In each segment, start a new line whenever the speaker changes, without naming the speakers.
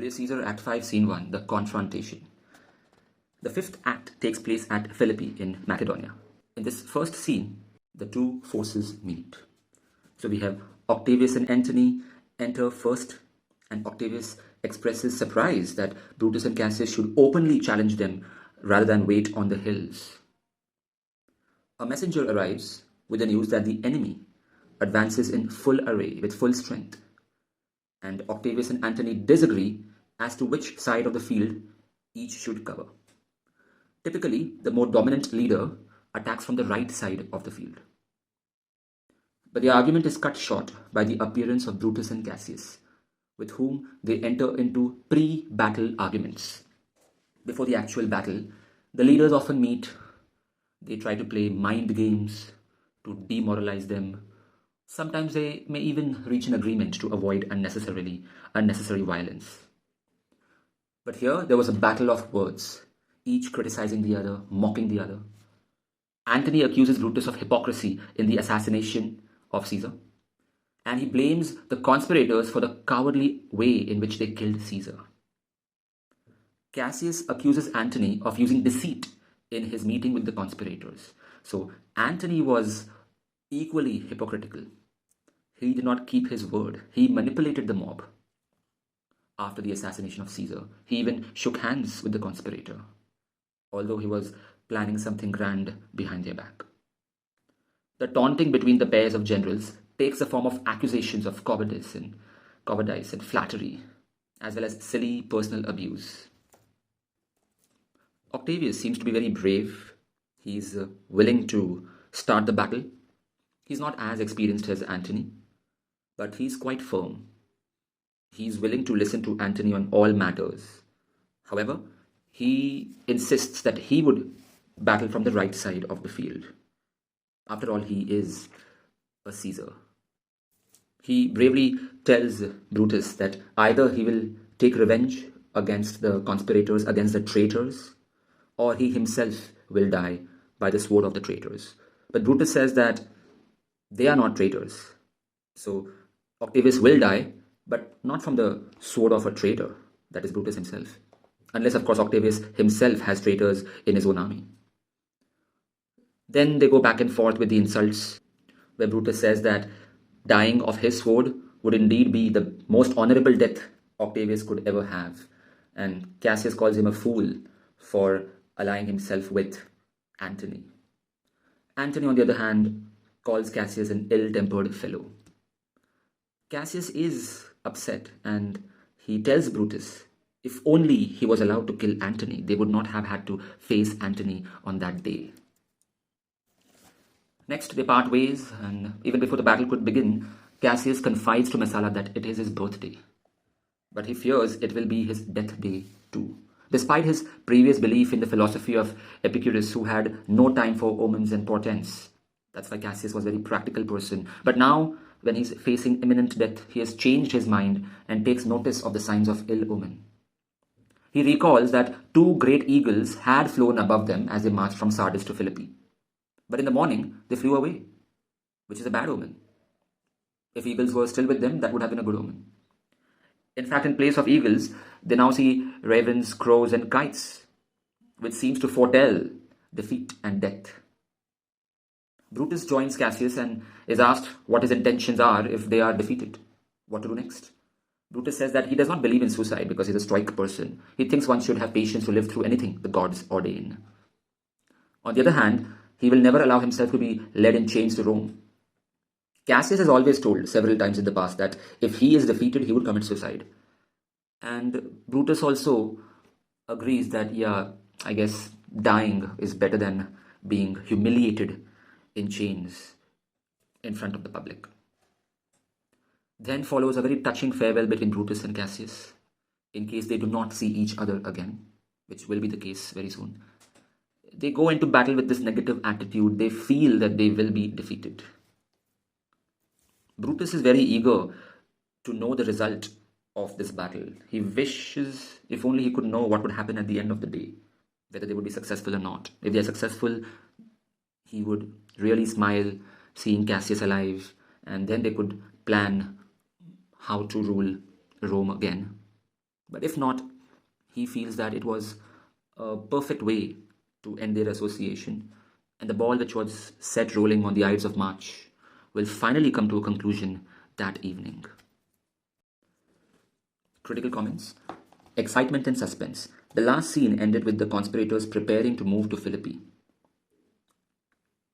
Julius Caesar, Act 5, Scene 1, The Confrontation. The fifth act takes place at Philippi in Macedonia. In this first scene, the two forces meet. So we have Octavius and Antony enter first, and Octavius expresses surprise that Brutus and Cassius should openly challenge them rather than wait on the hills. A messenger arrives with the news that the enemy advances in full array with full strength, and Octavius and Antony disagree as to which side of the field each should cover. Typically, the more dominant leader attacks from the right side of the field. But the argument is cut short by the appearance of Brutus and Cassius, with whom they enter into pre-battle arguments. Before the actual battle, the leaders often meet. They try to play mind games to demoralize them. Sometimes they may even reach an agreement to avoid unnecessary violence. But here there was a battle of words, each criticizing the other, mocking the other. Antony accuses Brutus of hypocrisy in the assassination of Caesar, and he blames the conspirators for the cowardly way in which they killed Caesar. Cassius accuses Antony of using deceit in his meeting with the conspirators. So Antony was equally hypocritical. He did not keep his word. He manipulated the mob. After the assassination of Caesar, he even shook hands with the conspirator, although he was planning something grand behind their back. The taunting between the pairs of generals takes the form of accusations of cowardice and flattery, as well as silly personal abuse. Octavius seems to be very brave. He's willing to start the battle. He's not as experienced as Antony, but he's quite firm. He's willing to listen to Antony on all matters. However, he insists that he would battle from the right side of the field. After all, he is a Caesar. He bravely tells Brutus that either he will take revenge against the conspirators, against the traitors, or he himself will die by the sword of the traitors. But Brutus says that they are not traitors. So Octavius will die, but not from the sword of a traitor, that is Brutus himself. Unless, of course, Octavius himself has traitors in his own army. Then they go back and forth with the insults, where Brutus says that dying of his sword would indeed be the most honorable death Octavius could ever have. And Cassius calls him a fool for allying himself with Antony. Antony, on the other hand, calls Cassius an ill-tempered fellow. Cassius is upset, and he tells Brutus if only he was allowed to kill Antony, they would not have had to face Antony on that day. Next, they part ways, and even before the battle could begin, Cassius confides to Messala that it is his birthday. But he fears it will be his death day too. Despite his previous belief in the philosophy of Epicurus, who had no time for omens and portents. That's why Cassius was a very practical person. But now, when he's facing imminent death, he has changed his mind and takes notice of the signs of ill omen. He recalls that two great eagles had flown above them as they marched from Sardis to Philippi. But in the morning, they flew away, which is a bad omen. If eagles were still with them, that would have been a good omen. In fact, in place of eagles, they now see ravens, crows, and kites, which seems to foretell defeat and death. Brutus joins Cassius and is asked what his intentions are if they are defeated. What to do next? Brutus says that he does not believe in suicide because he's a stoic person. He thinks one should have patience to live through anything the gods ordain. On the other hand, he will never allow himself to be led in chains to Rome. Cassius has always told several times in the past that if he is defeated, he would commit suicide. And Brutus also agrees that, I guess dying is better than being humiliated in chains in front of the public. Then follows a very touching farewell between Brutus and Cassius, in case they do not see each other again, which will be the case very soon. They go into battle with this negative attitude. They feel that they will be defeated. Brutus is very eager to know the result of this battle. He wishes if only he could know what would happen at the end of the day, whether they would be successful or not. If they are successful, he would really smile seeing Cassius alive, and then they could plan how to rule Rome again. But if not, he feels that it was a perfect way to end their association, and the ball which was set rolling on the Ides of March will finally come to a conclusion that evening. Critical comments. Excitement and suspense. The last scene ended with the conspirators preparing to move to Philippi.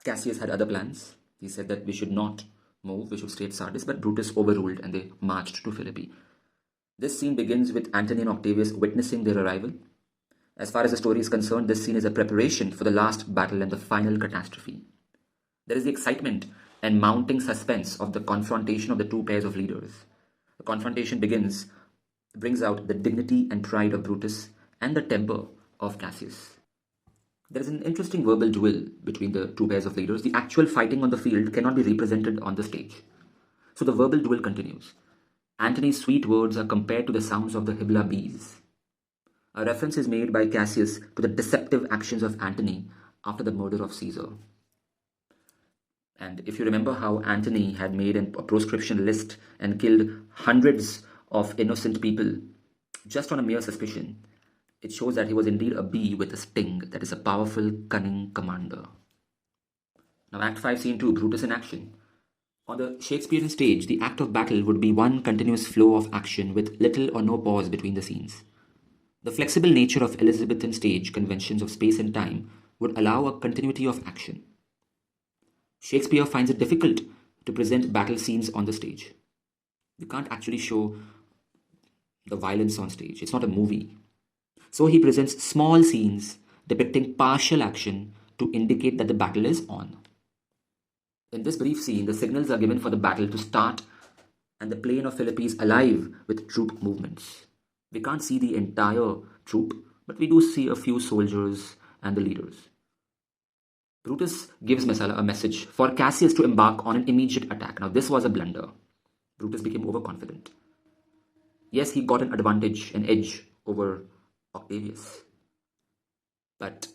Cassius had other plans. He said that we should not move, we should stay at Sardis, but Brutus overruled and they marched to Philippi. This scene begins with Antony and Octavius witnessing their arrival. As far as the story is concerned, this scene is a preparation for the last battle and the final catastrophe. There is the excitement and mounting suspense of the confrontation of the two pairs of leaders. The confrontation brings out the dignity and pride of Brutus and the temper of Cassius. There is an interesting verbal duel between the two pairs of leaders. The actual fighting on the field cannot be represented on the stage. So the verbal duel continues. Antony's sweet words are compared to the sounds of the Hybla bees. A reference is made by Cassius to the deceptive actions of Antony after the murder of Caesar. And if you remember how Antony had made a proscription list and killed hundreds of innocent people just on a mere suspicion, it shows that he was indeed a bee with a sting, that is a powerful, cunning commander. Now Act 5, Scene 2, Brutus in action. On the Shakespearean stage, the act of battle would be one continuous flow of action with little or no pause between the scenes. The flexible nature of Elizabethan stage conventions of space and time would allow a continuity of action. Shakespeare finds it difficult to present battle scenes on the stage. You can't actually show the violence on stage. It's not a movie. So he presents small scenes depicting partial action to indicate that the battle is on. In this brief scene, the signals are given for the battle to start and the plain of Philippi is alive with troop movements. We can't see the entire troop, but we do see a few soldiers and the leaders. Brutus gives Messala a message for Cassius to embark on an immediate attack. Now this was a blunder. Brutus became overconfident. Yes, he got an advantage, an edge over Octavius. But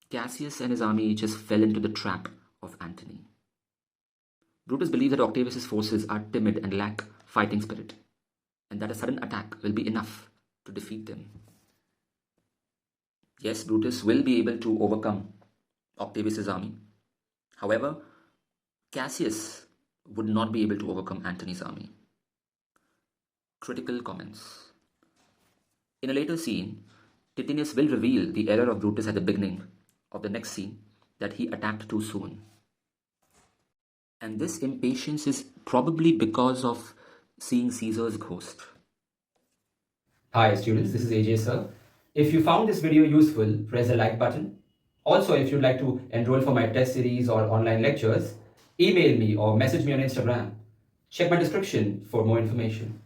Cassius and his army just fell into the trap of Antony. Brutus believes that Octavius' forces are timid and lack fighting spirit, and that a sudden attack will be enough to defeat them. Yes, Brutus will be able to overcome Octavius' army. However, Cassius would not be able to overcome Antony's army. Critical comments. In a later scene, Titinius will reveal the error of Brutus at the beginning of the next scene, that he attacked too soon. And this impatience is probably because of seeing Caesar's ghost.
Hi students, this is AJ sir. If you found this video useful, press the like button. Also, if you'd like to enroll for my test series or online lectures, email me or message me on Instagram. Check my description for more information.